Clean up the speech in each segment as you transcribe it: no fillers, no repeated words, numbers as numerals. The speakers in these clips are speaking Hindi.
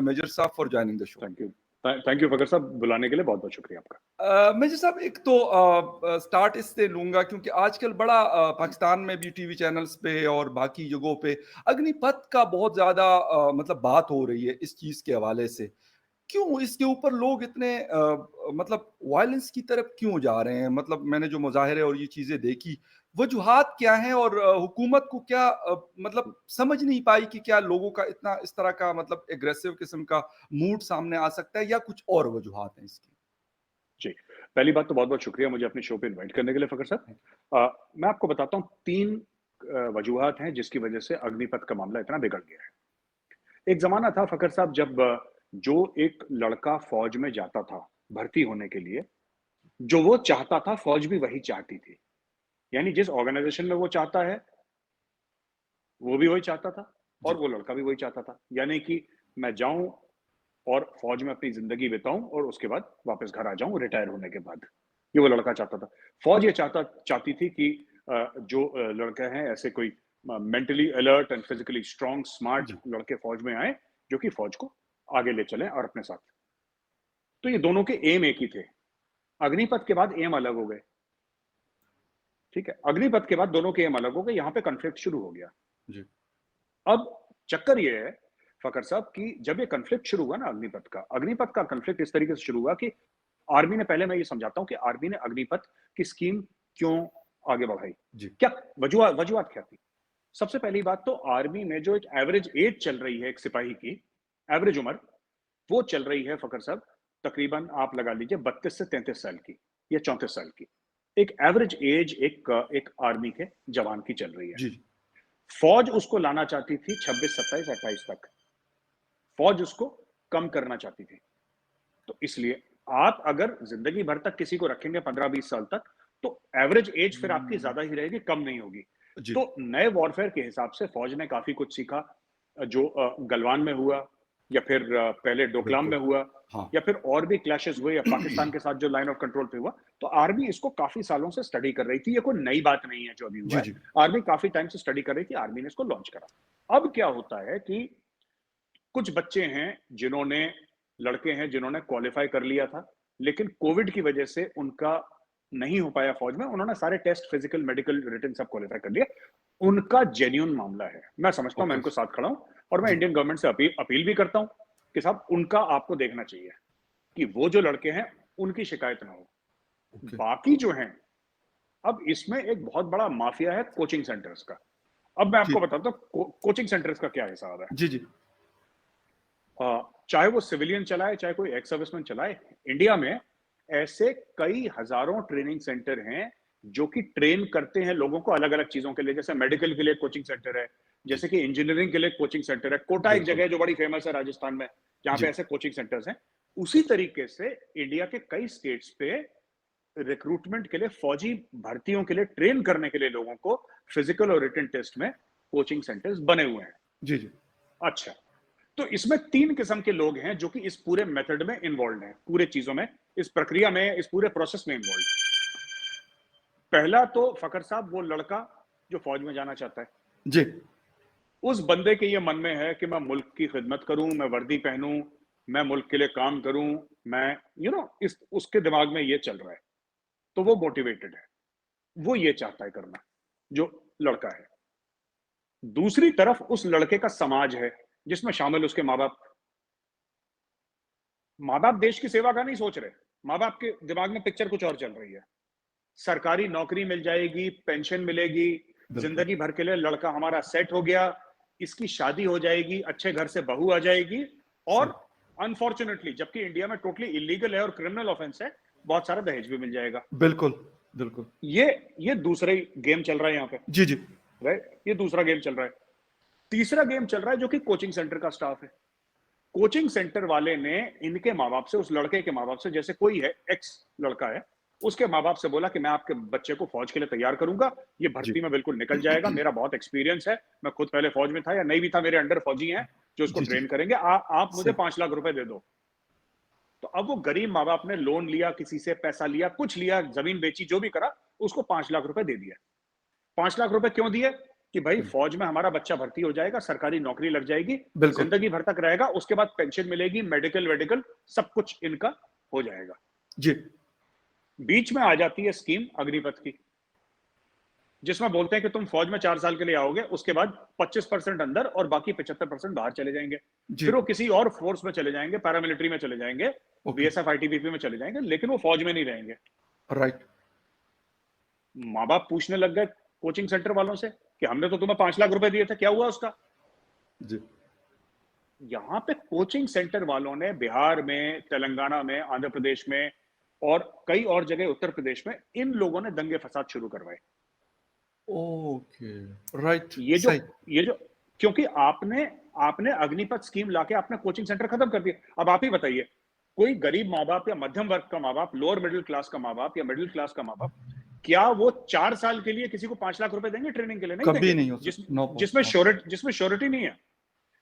मेजर साहब for joining the show. Thank you Fakhar साहब, बुलाने के लिए बहुत बहुत शुक्रिया आपका। मेजर साहब, एक तो स्टार्ट इससे लूंगा क्योंकि आजकल बड़ा पाकिस्तान में भी टीवी चैनल्स पे और बाकी जगहों पे अग्निपथ का बहुत ज्यादा मतलब बात हो रही है इस चीज के हवाले से। क्यों इसके ऊपर लोग इतने मतलब वायलेंस की तरफ क्यों जा रहे हैं? मतलब मैंने जो मुजाहिरे और ये चीजें देखी, वजूहात क्या हैं और हुकूमत को क्या मतलब समझ नहीं पाई कि क्या लोगों का इतना इस तरह का मतलब एग्रेसिव किस्म का मूड सामने आ सकता है या कुछ और वजूहात हैं इसकी? जी, पहली बात तो बहुत-बहुत शुक्रिया मुझे अपने शो पे इनवाइट करने के लिए फकर साहब। मैं आपको बताता हूँ 3 वजूहात हैं जिसकी वजह से अग्निपथ का मामला इतना बिगड़ गया है। एक ज़माना था फकर साहब जब जो एक लड़का फ़ौज में जाता था भर्ती होने के लिए, जो वो चाहता था फ़ौज भी वही चाहती थी। यानी जिस ऑर्गेनाइज़ेशन में वो चाहता है, वो भी वही चाहता था और जी। वो लड़का भी वही चाहता था। यानी कि मैं जाऊँ और फ़ौज में अपनी ज़िंदगी बिताऊँ और उसके बाद वापस घर आ जाऊँ रिटायर होने के बाद। ये वो लड़का चाहता था। फ़ौज ये चाहती थी कि जो लड़के हैं ऐसे कोई mentally alert and physically strong smart जी। लड़के फ़ौज में आएँ, जो कि फ़ौज को आगे ले चलें और अपने साथ। तो ये दोनों के एम एक ही थे। अग्निपथ के बाद एम अलग हो गए। ठीक है? अग्निपथ के बाद दोनों के एम अलग हो गए, यहाँ पे कॉन्फ्लिक्ट शुरू हो गया। जी। अब चक्कर ये है फ़खर साहब कि जब ये कॉन्फ्लिक्ट शुरू हुआ ना अग्निपथ का कॉन्फ्लिक्ट इस तरीके से शुरू हुआ कि आर्मी ने पहले मैं ये समझाता हूँ कि आर्मी ने अग्निपथ की स्कीम क्यों आगे बढ़ाई? जी। क्या वजूहात क्या थी? सबसे पहली बात तो आर्मी में जो एक एवरेज एज चल रही है एक सिपाही की, एवरेज उम्र, वो चल रही है फ़खर साहब तकरीबन आप लगा लीजिए 32 से 33 साल की या 34 साल की। एक एवरेज एज एक आर्मी के जवान की चल रही है। जी। फ़ौज उसको लाना चाहती थी 26, 27, 28 तक। फ़ौज उसको कम करना चाहती थी। तो इसलिए आप अगर ज़िंदगी भर तक किसी को रखेंगे 15-20 साल तक, तो एवरेज एज फिर आपकी ज़्यादा ही रहेगी, कम नहीं होगी। जी। तो नए वॉरफेयर के हिसाब से फ़ौज ने काफ़ी कुछ सीखा जो गलवान में हुआ या फिर पहले डोकलाम में बिल्कुल। हुआ हाँ। या फिर और भी क्लैशेस हुए या पाकिस्तान के साथ जो लाइन ऑफ कंट्रोल पे हुआ, तो आर्मी इसको काफ़ी सालों से स्टडी कर रही थी। ये कोई नई बात नहीं है जो अभी हुआ जी। है। जी। आर्मी काफ़ी टाइम से स्टडी कर रही थी, आर्मी ने इसको लॉन्च करा। अब क्या होता है कि कुछ बच्चे हैं जिन्होंने लड़के हैं जिन्होंने क्वालीफाई कर लिया था, लेकिन कोविड की वजह से उनका नहीं हो पाया फ़ौज में। उन्होंने सारे टेस्ट फिज़िकल, मेडिकल, रिटन सब क्वालीफाई कर लिया। उनका जेन्युइन मामला है। मैं समझता हूँ, मैं ओके। इनको साथ खड़ा हूँ और मैं जी। इंडियन गवर्नमेंट से अपील भी करता हूँ कि साहब उनका आपको देखना चाहिए कि वो जो लड़के हैं, उनकी शिकायत ना हो। ओके। बाकी जो हैं, अब इसमें एक बहुत बड़ा माफिया है कोचिंग सेंटर्स का। अब मैं जी। आपको बताता हूँ कोचिंग सेंटर्स का क्या हिसाब है। जी। जी। चाहे वो सिविलियन चलाए, चाहे कोई एक्स सर्विसमैन चलाए, इंडिया में ऐसे कई हज़ारों ट्रेनिंग सेंटर हैं, जो कि ट्रेन करते हैं लोगों को अलग-अलग चीज़ों के लिए। जैसे मेडिकल के लिए कोचिंग सेंटर है, जी। जैसे कि इंजीनियरिंग के लिए कोचिंग सेंटर है। कोटा एक बिल्कुल। जगह है जो बड़ी फेमस है राजस्थान में, जहाँ पे जी। ऐसे कोचिंग सेंटर्स हैं। उसी तरीके से इंडिया के कई स्टेट्स पे रिक्रूटमेंट के लिए, फौजी भर्तियों के लिए ट्रेन करने के लिए लोगों को फिजिकल और रिटन टेस्ट में कोचिंग सेंटर्स बने हुए हैं। जी। जी। अच्छा, तो इसमें 3 किस्म के लोग हैं जो कि इस पूरे मेथड में इन्वॉल्व्ड हैं, पूरे चीज़ों में, इस प्रक्रिया में, इस पूरे प्रोसेस में इन्वॉल्व्ड हैं। पहला तो फ़खर साहब वो लड़का जो फ़ौज में जाना चाहता है। जी। उस बंदे के ये मन में है कि मैं मुल्क की खिदमत करूँ, मैं वर्दी पहनूँ, मैं मुल्क के लिए काम करूँ, मैं इस उसके दिमाग में ये चल रहा है। तो वो मोटिवेटेड है। वो ये चाहता है करना, जो लड़का है। दूसरी तरफ उस लड़के का समाज है, जिसमें शामिल उसके माँ-बाप। माँ-बाप देश की सेवा का नहीं सोच रहे। माँ-बाप के दिमाग में पिक्चर कुछ और चल रही है। सरकारी नौकरी मिल जाएगी, पेंशन मिलेगी, बिल्कुल। ज़िंदगी भर के लिए लड़का हमारा सेट हो गया, इसकी शादी हो जाएगी, अच्छे घर से बहू आ जाएगी सही। और अनफॉर्च्यूनेटली जबकि इंडिया में टोटली इल्लीगल है और क्रिमिनल ऑफेंस है, बहुत सारा दहेज भी मिल जाएगा। बिल्कुल। बिल्कुल। ये ये दूसरा ही गेम चल रहा है यहाँ पे, जी। जी। राइट? ये दूसरा गेम चल रहा है। तीसरा गेम चल रहा है जो कि कोचिंग सेंटर का स्टाफ है। कोचिंग सेंटर वाले ने इनके माँ-बाप से, उस लड़के के माँ-बाप से, जैसे कोई है, एक्स लड़का है, उसके माँ-बाप से बोला कि मैं आपके बच्चे को फौज के लिए तैयार करूँगा, ये जी। भर्ती में बिल्कुल निकल जाएगा, मेरा बहुत एक्सपीरियंस है, मैं खुद पहले फौज में था या नहीं भी था, मेरे अंडर फौजी हैं जो उसको जी। जी। ट्रेन करेंगे, आप मुझे सही। 5 लाख रुपए दे दो। तो अब वो गरीब माँ-बाप ने लोन लिया, किसी से पैसा लिया, कुछ लिया, ज़मीन बेची, जो भी करा, उसको 5 लाख रुपए दे दिए। 5 लाख रुपए क्यों दिए? कि भाई फौज में हमारा बच्चा भर्ती हो जाएगा, सरकारी नौकरी लग जाएगी, बिल्कुल। जिंदगी भर तक रहेगा, उसके बाद पेंशन मिलेगी, मेडिकल वेडिकल सब कुछ इनका हो जाएगा। जी। बीच में आ जाती है स्कीम अग्निपथ की, जिसमें बोलते हैं कि तुम फौज में 4 साल के लिए आओगे, उसके बाद 25% अंदर और बाकी 75% बाहर चले जाएंगे। जी। फिर वो किसी और फोर्स में चले जाएंगे, पैरामिलिट्री में चले जाएंगे, ओके। बीएसएफ आईटीबीपी में चले जाएंगे, लेकिन वो फौज में नहीं रहेंगे। राइट। माँ बाप पूछने लग गए कोचिंग सेंटर वालों से कि हमने तो तुम्हें 5 लाख रुपए दिए थे, क्या हुआ उसका? जी। यहाँ पे कोचिंग सेंटर वालों ने बिहार में, तेलंगाना में, आंध्र प्रदेश में और कई और जगह उत्तर प्रदेश में इन लोगों ने दंगे फसाद शुरू करवाए। ओके। राइट। ये जो सही। ये जो क्योंकि आपने आपने अग्निपथ स्कीम लाके आपने कोचिंग सेंटर खत्म कर दिया। अब आप ही बताइए, कोई गरीब माँ बाप या मध्यम वर्ग का माँ बाप, लोअर मिडिल क्लास का माँ बाप या मिडिल क्लास का माँ बाप, क्या वो 4 साल के लिए किसी को 5 लाख रुपए देंगे ट्रेनिंग के लिए? नहीं कभी देंगे। नहीं हो जिस सकता। नो जिसमें पॉसिबल। श्योरिटी नहीं है,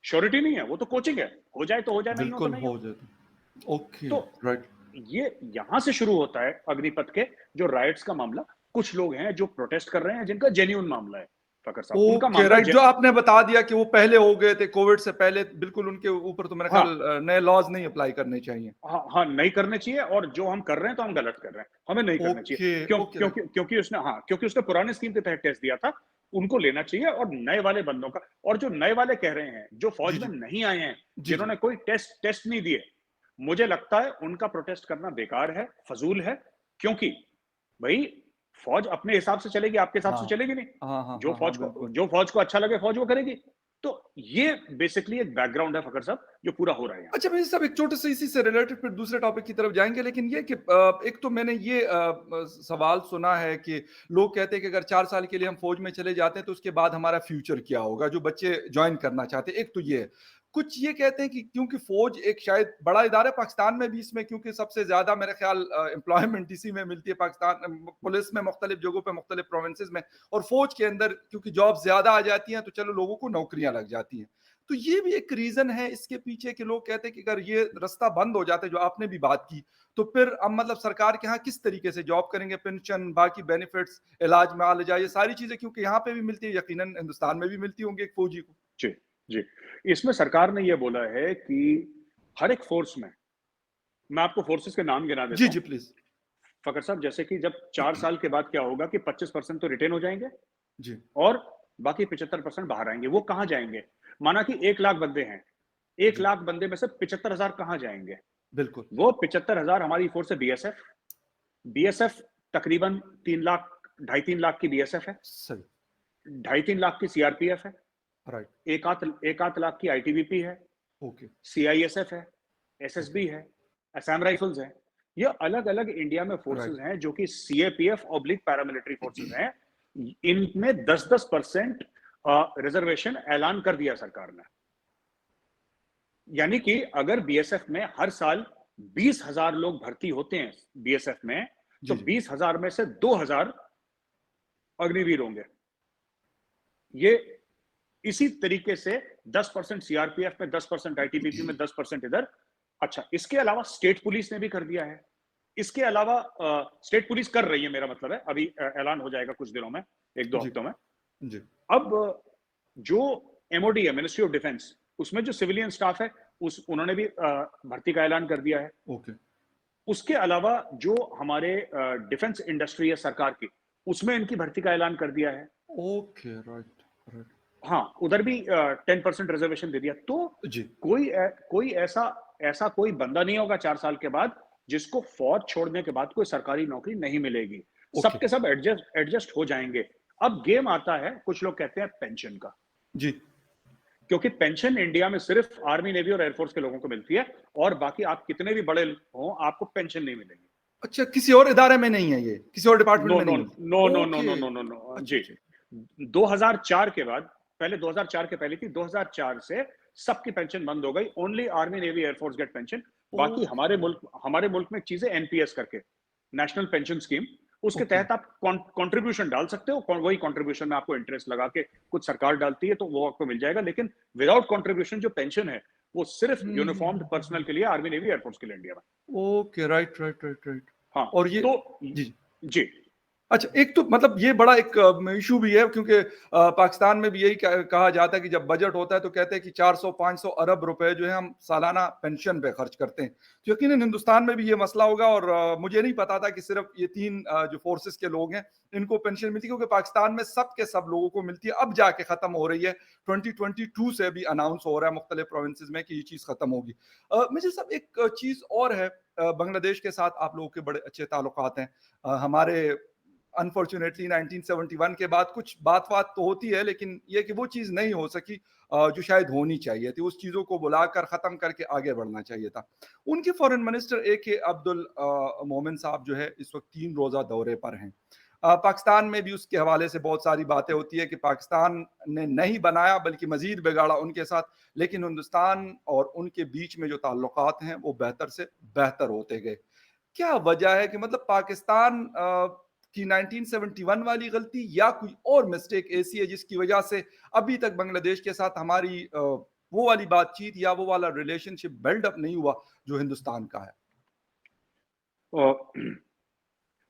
श्योरिटी नहीं है, वो तो कोचिंग है, हो जाए तो हो जाए, नहीं हो तो बिल्कुल नहीं हो हो। जाता। ओके। तो राइट। ये यहां से शुरू होता है अग्निपथ के जो राइट्स का मामला। कुछ लोग हैं जो प्रोटेस्ट कर रहे हैं, जिनका जेन्युइन मामला है फकर साहब, उनका ओके। मामला राइट, जो आपने बता दिया कि वो पहले हो गए थे कोविड से पहले, बिल्कुल उनके ऊपर तो मेरा ख्याल हाँ नए लॉज नहीं अप्लाई करने चाहिए। हाँ हाँ, नहीं करने चाहिए, और जो हम कर रहे हैं तो हम गलत कर रहे हैं, हमें नहीं करना चाहिए। ओके। क्यों? ओके। राइट। क्योंकि उसने पुराने स्कीम के तहत टेस्ट दिया था, उनको लेना चाहिए। और नए वाले बंदों का, और जो नए वाले कह रहे हैं जो जी। फौज में जी। नहीं आए हैं, जी। जी। जिन्होंने कोई टेस्ट नहीं दिए, मुझे लगता है उनका प्रोटेस्ट करना बेकार है, फजूल है। क्योंकि भाई फौज अपने हिसाब से चलेगी, आपके हिसाब हाँ से चलेगी नहीं। हाँ हाँ हाँ हाँ, बिल्कुल। जो फौज को अच्छा लगे फौज वो करेगी। तो ये बेसिकली एक बैकग्राउंड है फकर साहब, जो पूरा हो रहा है यहाँ अच्छा, भाई साहब, एक छोटे से इसी से रिलेटेड फिर दूसरे टॉपिक की तरफ जाएंगे, लेकिन ये कि एक तो मैंने ये सवाल सुना है कि लोग कहते हैं कि अगर 4 साल के लिए हम फौज में चले जाते हैं तो उसके बाद हमारा फ्यूचर क्या होगा, जो बच्चे ज्वाइन करना चाहते हैं। एक तो ये है। कुछ ये कहते हैं कि क्योंकि फौज एक शायद बड़ा इदारा है पाकिस्तान में भी, इसमें क्योंकि सबसे ज्यादा मेरा ख्याल एम्प्लॉयमेंट इसी में मिलती है पाकिस्तान, पुलिस में मुख्तलिफ जगहों पे मुख्तलिफ प्रोविंसेस में, और फौज के अंदर क्योंकि जॉब ज्यादा आ जाती हैं तो चलो लोगों को नौकरियां लग जाती हैं। तो ये भी एक रीजन है इसके पीछे कि लोग कहते हैं कि अगर ये रास्ता बंद हो जाता है, जो आपने भी बात की, तो फिर अब मतलब सरकार के यहाँ किस तरीके से जॉब करेंगे, पेंशन, बाकी बेनिफिट्स, इलाज में आ जाए, ये सारी चीजें क्योंकि यहाँ पे भी मिलती है, यकीनन हिंदुस्तान में भी मिलती होंगी एक फौजी को। जी, जी। इसमें सरकार ने ये बोला है कि हर एक फोर्स में, मैं आपको फोर्सेस के नाम गिना जी देता हूँ जी प्लीज। फकर साहब। जैसे कि जब 4 साल के बाद क्या होगा कि 25% तो रिटेन हो जाएंगे जी। और बाकी 75% बाहर आएंगे। वो कहाँ जाएंगे? माना कि 1 लाख बंदे हैं, 1 जी। लाख बंदे में से 75,000 कहाँ जाएंगे? बिल्कुल। वो 75,000 हमारी फोर्स है बीएसएफ। बीएसएफ तकरीबन 3 लाख, ढाई 3 लाख की बीएसएफ है, सही। ढाई 3 लाख की सीआरपीएफ है, राइट। एक आध लाख की आईटीबीपी है, ओके। सीआईएसएफ है, ओके। एसएसबी है, असम राइफल्स है। ये अलग अलग इंडिया में फोर्सेस राइट। हैं जो कि सीएपीएफ ऑब्लिक पैरामिलिट्री फोर्सेस हैं। इनमें 10-10% रिजर्वेशन ऐलान कर दिया सरकार ने। यानी कि अगर बीएसएफ में हर साल 20,000 लोग भर्ती होते हैं बीएसएफ में, तो जी जी। 20,000 में से 2,000 अग्निवीर होंगे। ये इसी तरीके से 10% सीआरपीएफ में, 10% आईटीबीपी में, 10% इधर। अच्छा, इसके अलावा स्टेट पुलिस ने भी कर दिया है। इसके अलावा स्टेट पुलिस कर रही है, मेरा मतलब है, अभी ऐलान हो जाएगा कुछ दिनों में, 1-2 जी हफ्तों में। जी। अब जो एमओडी है, मिनिस्ट्री ऑफ डिफेंस, उसमें जो सिविलियन स्टाफ है, उन्होंने भी भर्ती का ऐलान कर दिया है। ओके। उसके अलावा जो हमारे डिफेंस इंडस्ट्री है सरकार की, उसमें इनकी भर्ती का ऐलान कर दिया है। ओके। राइट। राइट। हाँ, उधर भी 10% रिजर्वेशन दे दिया। तो जी। कोई ऐसा कोई बंदा नहीं होगा 4 साल के बाद जिसको फौज छोड़ने के बाद कोई सरकारी नौकरी नहीं मिलेगी। ओके। सबके सब एडजस्ट हो जाएंगे। अब गेम आता है, कुछ लोग कहते हैं पेंशन का, जी। क्योंकि पेंशन इंडिया में सिर्फ आर्मी, नेवी और एयरफोर्स के लोगों को मिलती है, और बाकी आप कितने भी बड़े हो, आपको पेंशन नहीं मिलेगी। अच्छा, किसी और इदारे में नहीं है, ये किसी और डिपार्टमेंट नो में नो नहीं नो मिलती? No no okay. No no no no अच्छा जी। अच्छा। 2004 के बाद, पहले 2004 के पहले थी, 2004 से सबकी पेंशन बंद हो गई। Only army, navy, air force get pension. बाकी ओके। हमारे मुल्क में चीजें एनपीएस करके, नेशनल पेंशन स्कीम, उसके ओके। तहत आप कंट्रीब्यूशन डाल सकते हो। वही कंट्रीब्यूशन में आपको इंटरेस्ट लगा के कुछ सरकार डालती है, तो वो आपको मिल जाएगा। लेकिन विदाउट कंट्रीब्यूशन जो पेंशन है, वो सिर्फ यूनिफॉर्म्ड पर्सनल के लिए, आर्मी, नेवी, एयरफोर्स के लिए इंडिया में। Okay. Right right right right. हाँ, और ये। तो जी। जी, अच्छा, एक तो मतलब ये बड़ा एक इश्यू भी है, क्योंकि पाकिस्तान में भी यही कहा जाता है कि जब बजट होता है तो कहते हैं कि 400-500 अरब रुपए जो है हम सालाना पेंशन पे खर्च करते हैं। तो यकीनन हिंदुस्तान में भी ये मसला होगा, और मुझे नहीं पता था कि सिर्फ ये 3 जो फोर्सेस के लोग हैं इनको पेंशन मिलती है, क्योंकि पाकिस्तान में सब के सब लोगों को मिलती है। अब जाके खत्म हो रही है, 2022 से भी अनाउंस हो रहा है मुख्तलिफ प्रोविंसेस में कि ये चीज़ खत्म होगी। मुझे सब एक चीज़ और है, बांग्लादेश के साथ आप लोगों के बड़े अच्छे ताल्लुकात हैं। हमारे अनफॉर्चुनेटली 1971 के बाद कुछ बात-वात तो होती है, लेकिन ये कि वो चीज़ नहीं हो सकी जो शायद होनी चाहिए थी। उस चीज़ों को बुलाकर ख़त्म करके आगे बढ़ना चाहिए था। उनके foreign minister A K. Abdul Momen साहब जो है इस वक़्त 3 रोज़ा दौरे पर हैं। पाकिस्तान में भी उसके हवाले से बहुत सारी बातें होती है कि पाकिस्तान ने नहीं बनाया बल्कि मज़ीद बिगाड़ा उनके साथ, लेकिन हिंदुस्तान और उनके बीच में जो ताल्लुकात हैं वो बेहतर से बेहतर होते गए। क्या वजह है कि मतलब पाकिस्तान की 1971 वाली गलती या कोई और मिस्टेक ऐसी है जिसकी वजह से अभी तक बांग्लादेश के साथ हमारी वो वाली बातचीत या वो वाला रिलेशनशिप बिल्डअप नहीं हुआ जो हिंदुस्तान का है?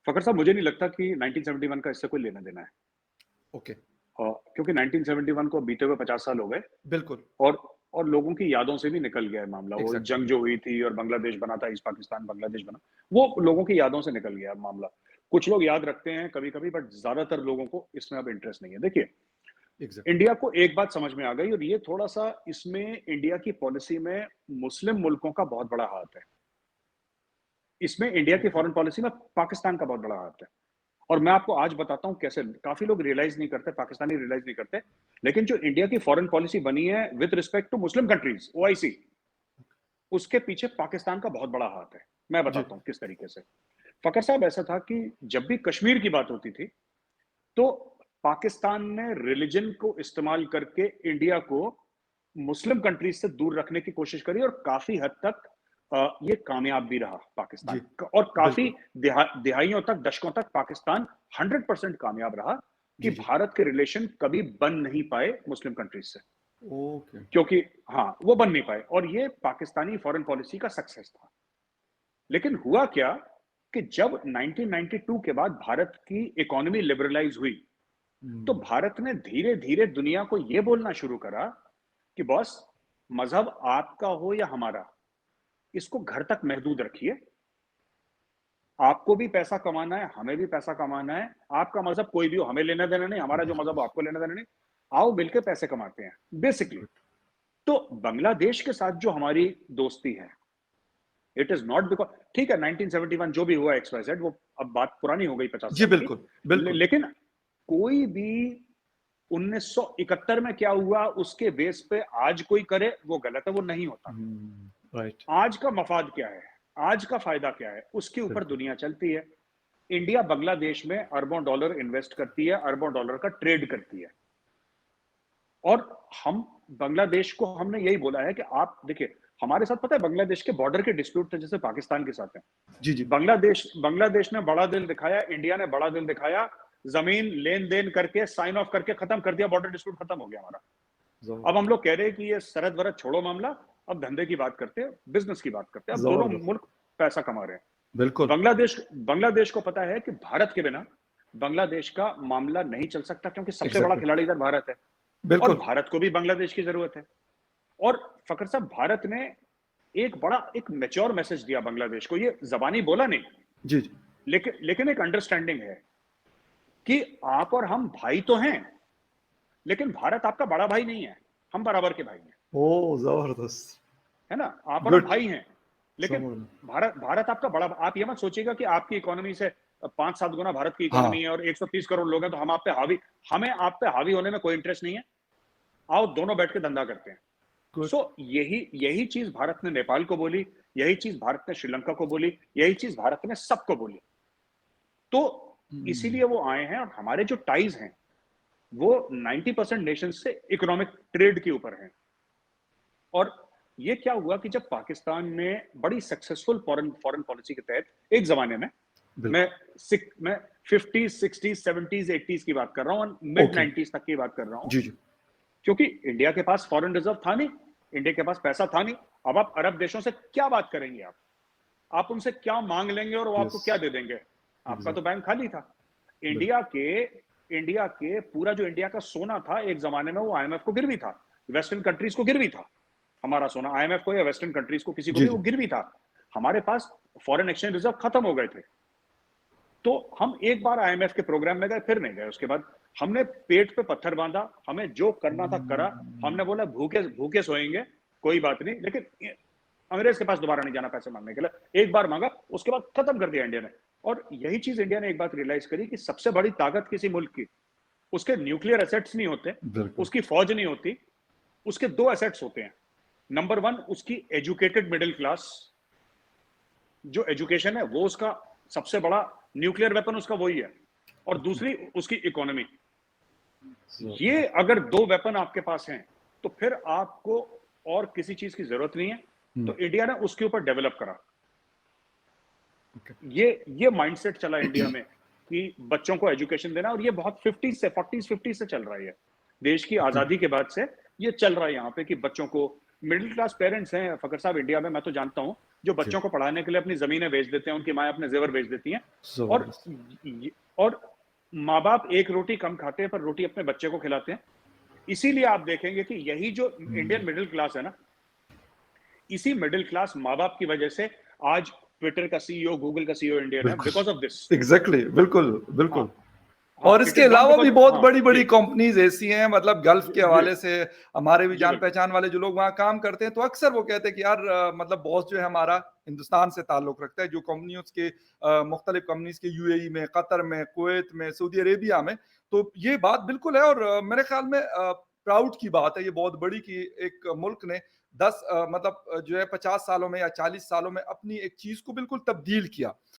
फखर साहब, मुझे नहीं लगता कि 1971 का इससे कोई लेना देना है। ओके। क्योंकि 1971 को बीते हुए 50 साल हो गए, बिल्कुल। और लोगों की यादों से भी निकल गया है मामला। वो एग्जैक्टली। जंग जो हुई थी और बांग्लादेश बना था, ईस्ट पाकिस्तान बांग्लादेश बना, वो लोगों की यादों से निकल गया है मामला। कुछ लोग याद रखते हैं कभी-कभी, बट ज्यादातर लोगों को इसमें अब इंटरेस्ट नहीं है। देखिए, एग्जैक्टली। इंडिया को एक बात समझ में आ गई, और ये थोड़ा-सा इसमें इंडिया की पॉलिसी में मुस्लिम मुल्कों का बहुत बड़ा हाथ है। इसमें इंडिया की ओके। फॉरेन पॉलिसी में पाकिस्तान का बहुत बड़ा हाथ है। और मैं आपको आज बताता हूं कैसे। काफी लोग रियलाइज नहीं करते, पाकिस्तानी रियलाइज नहीं करते, लेकिन जो इंडिया की फॉरेन पॉलिसी बनी है with respect to Muslim countries, OIC, उसके पीछे पाकिस्तान का बहुत बड़ा हाथ है। मैं जी। बताता हूं किस तरीके से। फकर साहब, ऐसा था कि जब भी कश्मीर की बात होती थी, तो पाकिस्तान ने रिलीजन को इस्तेमाल करके इंडिया को मुस्लिम कंट्रीज से दूर रखने की कोशिश करी, और काफी हद तक ये कामयाब भी रहा जी। पाकिस्तान। और काफी बिल्कुल। दिहाइयों तक, दशकों तक पाकिस्तान 100% कामयाब रहा कि जी, जी। भारत के रिलेशन कभी बन नहीं पाए मुस्लिम कंट्रीज से। ओके। क्योंकि हाँ, वो बन नहीं पाए, और ये पाकिस्तानी फॉरेन पॉलिसी का सक्सेस था। लेकिन हुआ क्या कि जब 1992 के बाद भारत की इकोनॉमी लिबरलाइज हुई, तो हम्म। भारत ने धीरे धीरे दुनिया को यह बोलना शुरू करा कि बॉस, मजहब आपका हो या हमारा, इसको घर तक महदूद रखिए। आपको भी पैसा कमाना है, हमें भी पैसा कमाना है। आपका मजहब कोई भी हो, हमें लेना देना नहीं, हमारा जो मजहब हो आपको लेना देना नहीं। आओ मिलकर पैसे कमाते हैं, बेसिकली। तो बांग्लादेश के साथ जो हमारी दोस्ती है, इट इज नॉट बिकॉज, ठीक है, 1971 जो भी हुआ XYZ, वो अब बात पुरानी हो गई 50 जी, साल की। बिल्कुल। बिल्कुल। लेकिन कोई भी 1971 में क्या हुआ उसके बेस पे आज कोई करे, वो गलत है, वो नहीं होता। राइट। आज का मफाद क्या है, आज का फायदा क्या है, उसके ऊपर बिल्कुल। दुनिया चलती है। इंडिया बांग्लादेश में अरबों डॉलर इन्वेस्ट करती है, अरबों डॉलर का ट्रेड करती है। और हम बांग्लादेश को, हमने यही बोला है कि आप देखिए, हमारे साथ पता है बांग्लादेश के बॉर्डर के डिस्प्यूट थे जैसे पाकिस्तान के साथ है। जी, जी। बांग्लादेश ने बड़ा दिल दिखाया, इंडिया ने बड़ा दिल दिखाया, जमीन लेन देन करके, साइन ऑफ करके खत्म कर दिया, बॉर्डर डिस्प्यूट खत्म हो गया हमारा। अब हम जबरदस्त। लोग कह रहे हैं कि ये सरहद वरद छोड़ो मामला, अब धंधे की बात करते हैं, बिजनेस की बात करते हैं। अब दोनों जबरदस्त। मुल्क पैसा कमा रहे हैं। बिल्कुल। बांग्लादेश को पता है कि भारत के बिना बांग्लादेश का मामला नहीं चल सकता, क्योंकि सबसे बड़ा एग्जैक्टली। खिलाड़ी इधर भारत है, और बिल्कुल। भारत को भी बांग्लादेश की जरूरत है। और फकर साहब, भारत ने एक मैच्योर मैसेज दिया बांग्लादेश को, ये जबानी बोला नहीं, जी, जी। लेकिन एक अंडरस्टैंडिंग है कि आप और हम भाई तो हैं, लेकिन भारत आपका बड़ा भाई नहीं है, हम बराबर के भाई हैं। ओ, जबरदस्त। है ना, आप और हम गुड। भाई हैं, लेकिन समझ। भारत आपका बड़ा। आप ये मत सोचिएगा कि आपकी इकोनॉमी से 5-7 गुना भारत की इकोनॉमी हाँ। है और 130 करोड़ लोग हैं तो हम आप पे हावी, हमें आप पे हावी होने में कोई इंटरेस्ट नहीं है। आओ दोनों बैठ के धंधा करते हैं। गुड। सो यही चीज भारत ने नेपाल को बोली, यही चीज भारत ने श्रीलंका को बोली, यही चीज भारत ने सबको बोली। तो इसीलिए वो आए हैं, और हमारे जो टाइज हैं वो 90% नेशन से इकोनॉमिक ट्रेड के ऊपर हैं। और ये क्या हुआ कि जब पाकिस्तान ने बड़ी सक्सेसफुल फॉरेन पॉलिसी के तहत एक जमाने में, मैं बिल्कुल। मैं 50s 60s 70s 80s की बात कर रहा हूँ, मिड ओके। 90s तक की बात कर रहा हूँ, जी, जी। क्योंकि इंडिया के पास फॉरेन रिजर्व था नहीं, इंडिया के पास पैसा था नहीं। अब आप अरब देशों से क्या बात करेंगे, आप उनसे क्या मांग लेंगे और वो आपको यस। क्या दे देंगे? आपका तो एग्जैक्ट। बैंक खाली था। इंडिया के पूरा जो इंडिया का सोना था एक जमाने में वो आईएमएफ को गिरवी था, वेस्टर्न कंट्रीज को गिरवी था। हमारा सोना आईएमएफ को या वेस्टर्न कंट्रीज को किसी को जी, भी वो जी। गिरवी था। हमारे पास फॉरेन एक्सचेंज रिजर्व खत्म हो गए थे। तो हम एक बार आईएमएफ के प्रोग्राम में गए, फिर नहीं गए। उसके बाद हमने पेट पे पत्थर बांधा, हमें जो करना था करा। हमने बोला भूखे भूखे सोएंगे, कोई बात नहीं, लेकिन अंग्रेज के पास दोबारा नहीं जाना पैसे मांगने के लिए। एक बार मांगा, उसके बाद खत्म कर दिया इंडिया ने। और यही चीज इंडिया ने एक बात रियलाइज करी कि सबसे बड़ी ताकत किसी मुल्क की उसके न्यूक्लियर एसेट्स नहीं होते, बिल्कुल। उसकी फौज नहीं होती, उसके दो एसेट्स होते हैं। नंबर वन, उसकी एजुकेटेड मिडिल क्लास, जो एजुकेशन है वो उसका सबसे बड़ा न्यूक्लियर वेपन उसका वही है। और दूसरी उसकी इकोनॉमी। ये अगर दो वेपन आपके पास हैं तो फिर आपको और किसी चीज की जरूरत नहीं है। तो इंडिया ने उसके ऊपर डेवलप करा। ये माइंडसेट चला इंडिया में कि बच्चों को एजुकेशन देना, और ये बहुत 50 से चल रहा है। देश की आजादी के बाद से ये चल रहा है यहाँ पे कि बच्चों को, मिडिल क्लास पेरेंट्स हैं फकर साहब इंडिया में, मैं तो जानता हूँ, जो बच्चों को पढ़ाने के लिए अपनी जमीनें बेच देते हैं, उनकी माएं अपने जेवर बेच देती हैं। और माँ बाप एक रोटी कम खाते हैं पर रोटी अपने बच्चे को खिलाते हैं। इसीलिए आप देखेंगे कि यही जो इंडियन मिडिल क्लास है ना, इसी मिडिल क्लास माँ बाप की वजह से आज ट्विटर का सीईओ, गूगल का सीईओ इंडियन है, बिकॉज ऑफ दिस। एग्जैक्टली, बिल्कुल बिल्कुल। हाँ, और it इसके is not अलावा because भी of, बहुत हाँ, बड़ी बड़ी जी, कंपनीज ऐसी हैं, मतलब गल्फ के जी, हवाले से हमारे भी जी, जान बिल्कुल। पहचान वाले जो लोग वहाँ काम करते हैं, तो अक्सर वो कहते हैं कि यार मतलब बॉस जो है हमारा हिंदुस्तान से ताल्लुक रखता है। जो कंपनियों के मुख्तलिफ कंपनीज के यूएई में, कतर में, कुवैत में, सऊदी अरेबिया में, तो ये बात बिल्कुल है। और मेरे ख्याल में प्राउड की बात है ये बहुत बड़ी कि एक मुल्क ने 10 मतलब जो है 50 सालों में या 40 सालों में अपनी एक चीज को बिल्कुल तब्दील किया।